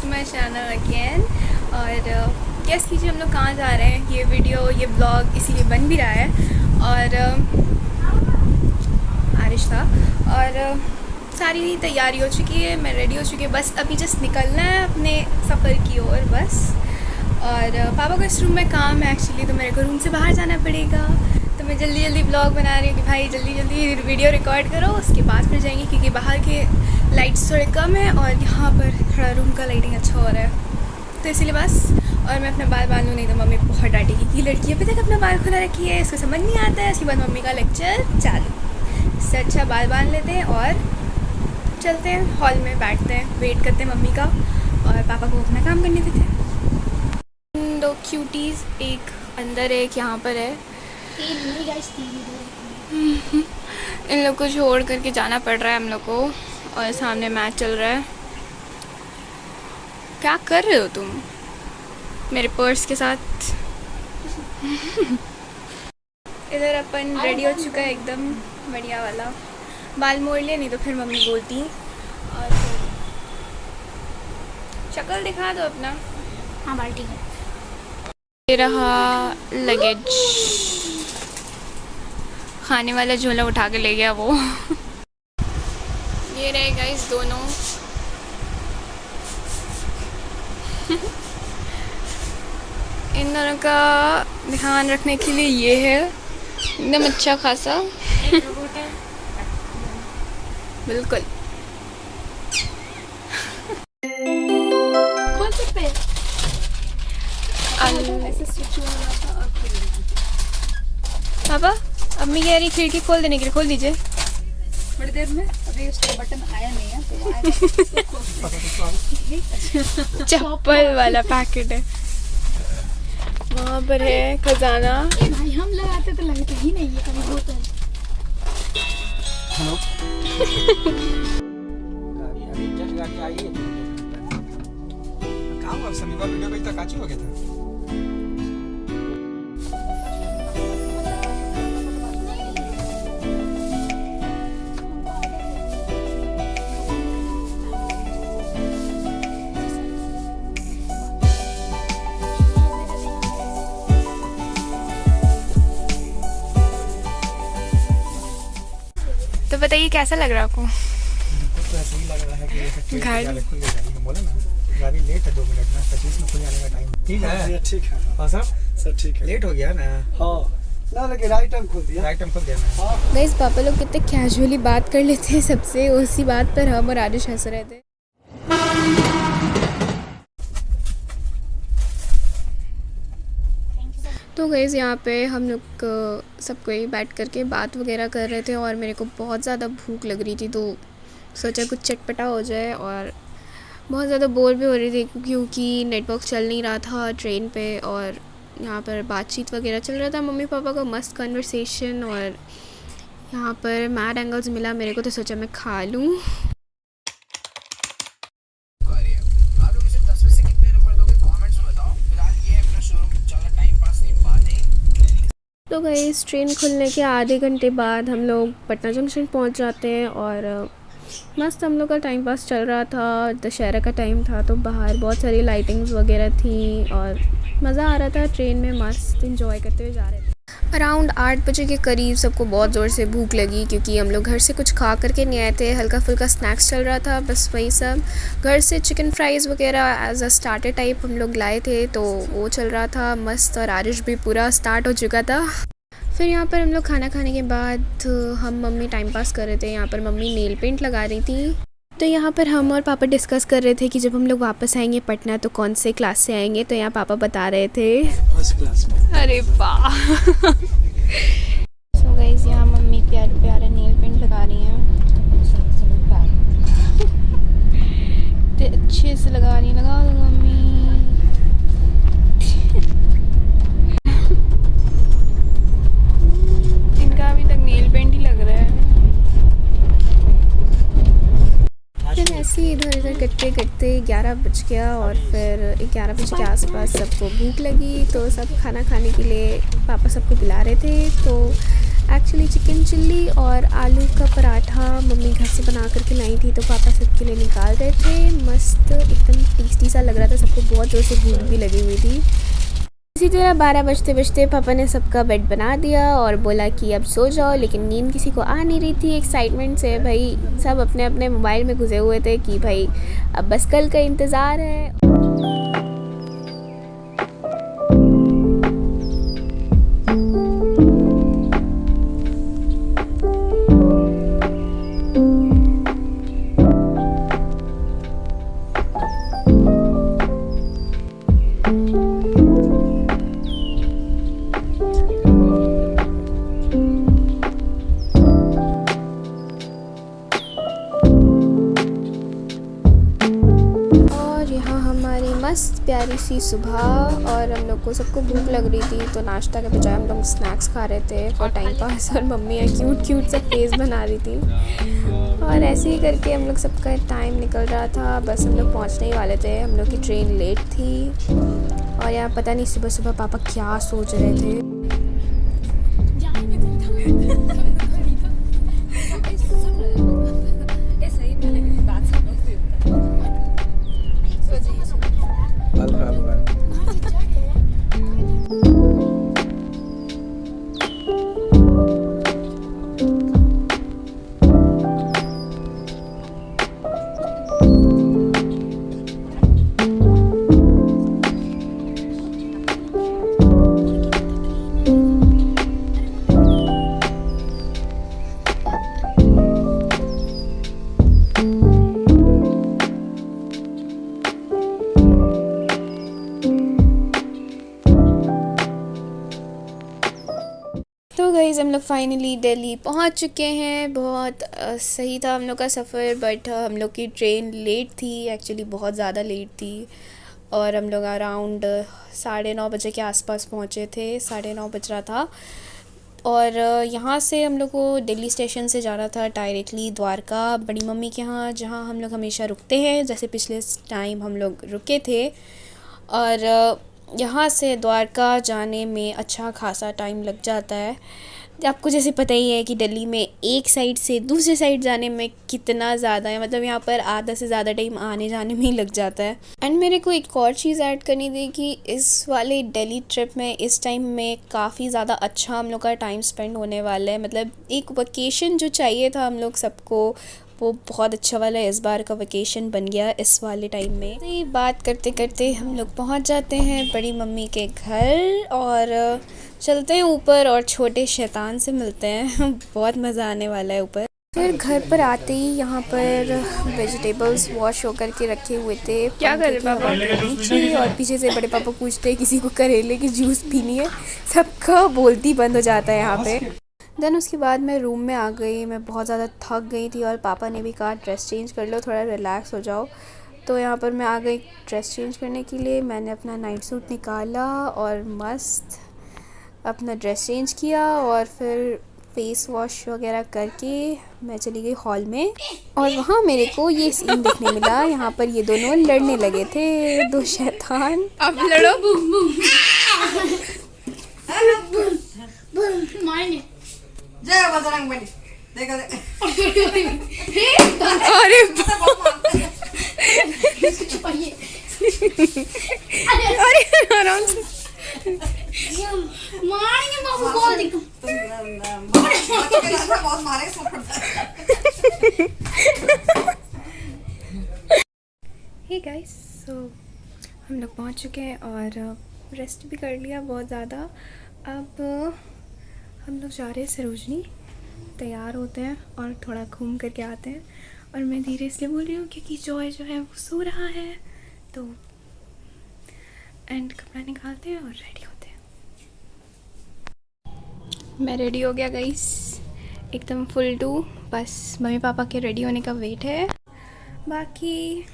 To my channel again. और guess कीजिए हम लोग कहाँ जा रहे हैं। ये वीडियो ये ब्लॉग इसीलिए बन भी रहा है। और आरिश था और सारी तैयारी हो चुकी है, मैं रेडी हो चुकी है, बस अभी जस्ट निकलना है अपने सफ़र की ओर बस। और पापा का इस रूम में काम है एक्चुअली, तो मेरे को रूम से बाहर जाना पड़ेगा। तो मैं जल्दी जल्दी ब्लॉग बना रही हूँ कि भाई जल्दी जल्दी वीडियो रिकॉर्ड करो, उसके बाद फिर जाएंगे क्योंकि बाहर के लाइट्स थोड़े कम हैं और यहाँ पर थोड़ा रूम का लाइटिंग अच्छा हो रहा है, तो इसीलिए बस। और मैं अपना बाल बांधूँ नहीं तो मम्मी बहुत डांटेगी कि लड़की अभी तक अपना बाल खुला रखी है, इसको समझ नहीं आता है। उसके बाद मम्मी का लेक्चर चालू। इससे अच्छा बाल बांध लेते हैं और चलते हैं हॉल में, बैठते हैं, वेट करते हैं मम्मी का और पापा को अपना काम करने देते हैं। दो क्यूटीज़, एक अंदर है, एक यहाँ पर है। इन लोग को छोड़ करके जाना पड़ रहा है हम लोग को और सामने मैच चल रहा है। क्या कर रहे हो तुम मेरे पर्स के साथ? इधर अपन रेडी हो चुका है एकदम बढ़िया वाला। बाल मोड़ लिए नहीं तो फिर मम्मी बोलती। और शक्ल दिखा दो अपना। हाँ बाल्टी है। ये रहा लगेज, खाने वाला झोला उठा के ले गया वो। ये रहे गाइस दोनों। इन दोनों का ध्यान रखने के लिए ये है एकदम अच्छा खासा। बिल्कुल। खोल सकते हैं। पापा अम्मी कह रही खिड़की खोल देने के लिए, खोल दीजिए थोड़ी देर में। अभी उसका बटन आया नहीं है तो चप्पल वाला पैकेट है वहाँ पर है खजाना। भाई हम लगाते तो लगता ही नहीं है कभी बोतल। हेलो गाड़ी अभी जस्ट गाड़ी आई है। कहाँ हुआ शनिवार वीडियो भेजता काची हो गया था। तो बताइए कैसा लग रहा है आपको? तो ऐसे ही लग रहा है कि गाड़ी खुल जाएगी। बोले ना गाड़ी लेट है 2 मिनट में, 25 में खुल जाने का टाइम। ठीक है ठीक है। हाँ सब ठीक है। लेट हो गया ना। हाँ ना लेकिन राइट टाइम खोल दिया। राइट टाइम खुल गया ना। गाइस पापा लोग कितने कैजुअली बात कर लेते हैं सबसे, उसी बात पर हम और आदिश हंस रहे थे। तो गाइस यहाँ पे हम लोग सब कोई बैठ करके बात वगैरह कर रहे थे और मेरे को बहुत ज़्यादा भूख लग रही थी, तो सोचा कुछ चटपटा हो जाए। और बहुत ज़्यादा बोर भी हो रही थी क्योंकि नेटवर्क चल नहीं रहा था ट्रेन पे और यहाँ पर बातचीत वगैरह चल रहा था मम्मी पापा का, मस्त कन्वर्सेशन। और यहाँ पर मैड एंगल्स मिला मेरे को, तो सोचा मैं खा लूँ। तो गाइस ट्रेन खुलने के आधे घंटे बाद हम लोग पटना जंक्शन पहुंच जाते हैं और मस्त हम लोग का टाइम पास चल रहा था। दशहरा का टाइम था तो बाहर बहुत सारी लाइटिंग्स वगैरह थी और मज़ा आ रहा था ट्रेन में, मस्त इंजॉय करते हुए जा रहे थे। अराउंड 8 बजे के करीब सबको बहुत ज़ोर से भूख लगी क्योंकि हम लोग घर से कुछ खा करके नहीं आए थे, हल्का फुल्का स्नैक्स चल रहा था, बस वही सब। घर से चिकन फ्राइज़ वगैरह एज अ स्टार्टर टाइप हम लोग लाए थे तो वो चल रहा था मस्त। और आरिश भी पूरा स्टार्ट हो चुका था। फिर यहाँ पर हम लोग खाना खाने के बाद हम मम्मी टाइम पास कर रहे थे। यहाँ पर मम्मी नेल पेंट लगा रही थी, तो यहाँ पर हम और पापा डिस्कस कर रहे थे कि जब हम लोग वापस आएंगे पटना तो कौन से क्लास से आएंगे। तो यहाँ पापा बता रहे थे फर्स्ट क्लास में। अरे वाह। सो गाइस यहाँ मम्मी प्यारे प्यारे नेल पेंट लगा रही हैं, तो अच्छे से लगा रही हैं। लगा दो मम्मी। इनका अभी तक नेल पेंट ही लग रहा है। फिर ऐसे ही इधर इधर करते करते 11 बज गया और फिर 11 बजे के आसपास सबको भूख लगी तो सब खाना खाने के लिए पापा सबको बुला रहे थे। तो एक्चुअली चिकन चिल्ली और आलू का पराठा मम्मी घर से बना करके लाई थी, तो पापा सबके लिए निकाल रहे थे। मस्त एकदम टेस्टी सा लग रहा था, सबको बहुत ज़ोर से भूख भी लगी हुई थी। इसी तरह 12 बजते बजते पापा ने सबका बेड बना दिया और बोला कि अब सो जाओ, लेकिन नींद किसी को आ नहीं रही थी एक्साइटमेंट से। भाई सब अपने अपने मोबाइल में घुसे हुए थे कि भाई अब बस कल का इंतज़ार है। मस्त प्यारी सी सुबह, और हम लोग को सबको भूख लग रही थी, तो नाश्ता के बजाय हम लोग स्नैक्स खा रहे थे फॉर टाइम पास। और मम्मी क्यूट क्यूट सा फेस बना रही थी, और ऐसे ही करके हम लोग सबका टाइम निकल रहा था। बस हम लोग पहुंचने ही वाले थे, हम लोग की ट्रेन लेट थी। और यार पता नहीं सुबह सुबह पापा क्या सोच रहे थे। तो गाइस हम लोग फाइनली दिल्ली पहुंच चुके हैं। बहुत सही था हम लोग का सफ़र, बट हम लोग की ट्रेन लेट थी, एक्चुअली बहुत ज़्यादा लेट थी। और हम लोग अराउंड 9:30 बजे के आसपास पहुंचे थे, 9:30 बज रहा था। और यहाँ से हम लोग को दिल्ली स्टेशन से जाना था डायरेक्टली द्वारका, बड़ी मम्मी के यहाँ, जहाँ हम लोग हमेशा रुकते हैं, जैसे पिछले टाइम हम लोग रुके थे। और यहाँ से द्वारका जाने में अच्छा खासा टाइम लग जाता है। आपको जैसे पता ही है कि दिल्ली में एक साइड से दूसरे साइड जाने में कितना ज़्यादा है, मतलब यहाँ पर आधा से ज़्यादा टाइम आने जाने में ही लग जाता है। एंड मेरे को एक और चीज़ ऐड करनी थी कि इस वाले दिल्ली ट्रिप में इस टाइम में काफ़ी ज़्यादा अच्छा हम लोग का टाइम स्पेंड होने वाला है। मतलब एक वेकेशन जो चाहिए था हम लोग सबको, वो बहुत अच्छा वाला इस बार का वेकेशन बन गया इस वाले टाइम में। तो ये बात करते करते हम लोग पहुंच जाते हैं बड़ी मम्मी के घर, और चलते हैं ऊपर और छोटे शैतान से मिलते हैं। बहुत मज़ा आने वाला है ऊपर। फिर घर पर आते ही यहाँ पर वेजिटेबल्स वॉश होकर के रखे हुए थे। क्या कर रहे पापा? नीचे, और पीछे से बड़े पापा पूछते हैं किसी को करेले की जूस पीनी है। सबका बोलती बंद हो जाता है यहाँ पे। देन उसके बाद मैं रूम में आ गई, मैं बहुत ज़्यादा थक गई थी, और पापा ने भी कहा ड्रेस चेंज कर लो, थोड़ा रिलैक्स हो जाओ। तो यहाँ पर मैं आ गई ड्रेस चेंज करने के लिए। मैंने अपना नाइट सूट निकाला और मस्त अपना ड्रेस चेंज किया, और फिर फेस वॉश वगैरह करके मैं चली गई हॉल में। और वहाँ मेरे को ये सीन देखने मिला, यहाँ पर ये दोनों लड़ने लगे थे, दो शैतान। अब लड़ो। जय बजरंग बली। देखा दे। अरे अरे आराम से मारेंगे बाबू को, देखो बहुत मारे सब। हे गाइस, सो हम लोग पहुंच चुके हैं और रेस्ट भी कर लिया बहुत ज़्यादा। अब हम लोग जा रहे हैं सरोजनी, तैयार होते हैं और थोड़ा घूम करके आते हैं। और मैं धीरे इसलिए बोल रही हूँ क्योंकि जॉय जो है वो सो रहा है, तो एंड कपड़ा निकालते हैं और रेडी होते हैं। मैं रेडी हो गया गाइस, एकदम फुल टू। बस मम्मी पापा के रेडी होने का वेट है। बाकी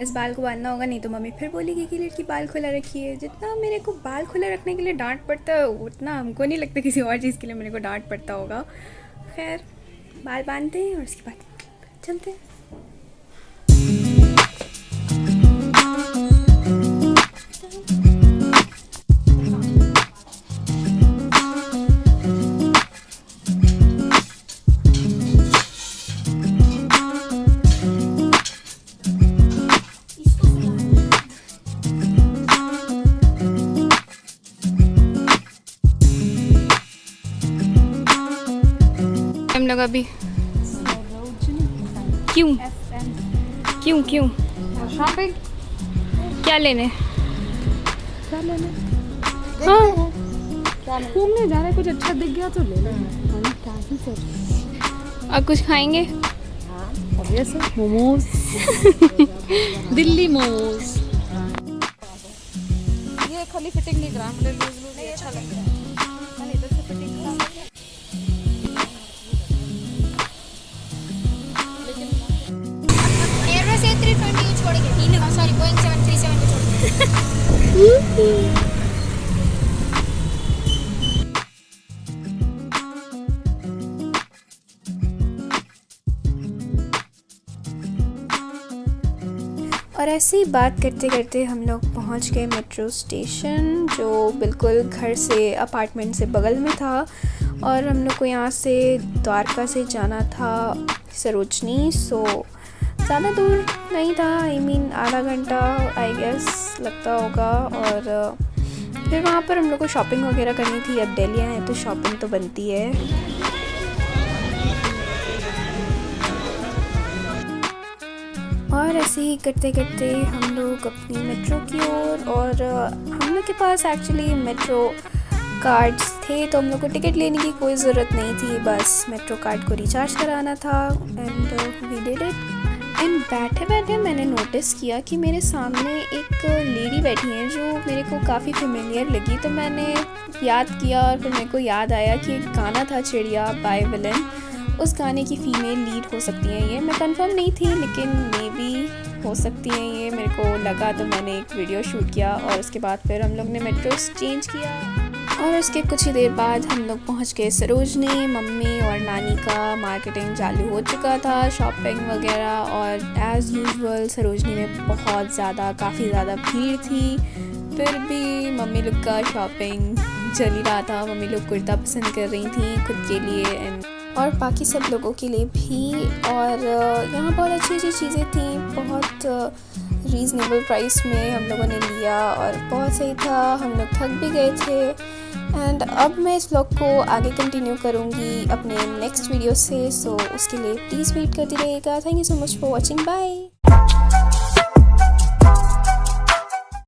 इस बाल को बांधना होगा, नहीं तो मम्मी फिर बोलेगी कि लड़की बाल खुला रखी है। जितना मेरे को बाल खुला रखने के लिए डांट पड़ता है, उतना हमको नहीं लगता किसी और चीज़ के लिए मेरे को डांट पड़ता होगा। खैर बाल बांधते हैं और उसके बाद चलते हैं। लोग अभी? क्यों क्यों क्यों? शॉपिंग क्या लेने? हाँ घूमने जा रहे, कुछ अच्छा दिख गया तो ले लेंगे। और कुछ खाएंगे? मोमोज दिल्ली मोमोज। ये खाली फिटिंग नहीं करा, मुझे लूज लूज अच्छा लग रहा है। मैंने इधर से फिटिंग करा। एयरबस A320 छोड़ के सॉरी बोइंग 737 को छोड़ के और ऐसे ही बात करते करते हम लोग पहुंच गए मेट्रो स्टेशन, जो बिल्कुल घर से अपार्टमेंट से बगल में था। और हम लोग को यहाँ से द्वारका से जाना था सरोजनी, सो ज़्यादा दूर नहीं था। I mean आधा घंटा आई गेस लगता होगा। और फिर वहाँ पर हम लोग को शॉपिंग वगैरह करनी थी। अब दिल्ली आए तो शॉपिंग तो बनती है। और ऐसे ही करते करते हम लोग अपनी मेट्रो की ओर, और हम लोग के पास एक्चुअली मेट्रो कार्ड्स थे, तो हम लोग को टिकट लेने की कोई ज़रूरत नहीं थी, बस मेट्रो कार्ड को रिचार्ज कराना था। And we did it. And बैठे बैठे मैंने नोटिस किया कि मेरे सामने एक लेडी बैठी है जो मेरे को काफ़ी फेमिलियर लगी। तो मैंने याद किया और फिर मेरे को याद आया कि एक गाना था चिड़िया बाय विलन, उस गाने की फ़ीमेल लीड हो सकती हैं ये। मैं कंफर्म नहीं थी लेकिन मे बी हो सकती हैं ये, मेरे को लगा। तो मैंने एक वीडियो शूट किया और उसके बाद फिर हम लोग ने मेट्रो चेंज किया। और उसके कुछ ही देर बाद हम लोग पहुंच गए सरोजनी। मम्मी और नानी का मार्केटिंग चालू हो चुका था, शॉपिंग वगैरह। और एज़ यूजुअल सरोजनी में काफ़ी ज़्यादा भीड़ थी, फिर भी मम्मी लोग का शॉपिंग चल ही रहा था। मम्मी लोग कुर्ता पसंद कर रही थी खुद के लिए और बाकी सब लोगों के लिए भी। और यहाँ बहुत अच्छी अच्छी चीज़ें थी, बहुत रीज़नेबल प्राइस में हम लोगों ने लिया और बहुत सही था। हम लोग थक भी गए थे। एंड अब मैं इस व्लॉग को आगे कंटिन्यू करूँगी अपने नेक्स्ट वीडियो से, सो उसके लिए प्लीज़ वेट करते रहिएगा। Thank you so much for watching, bye.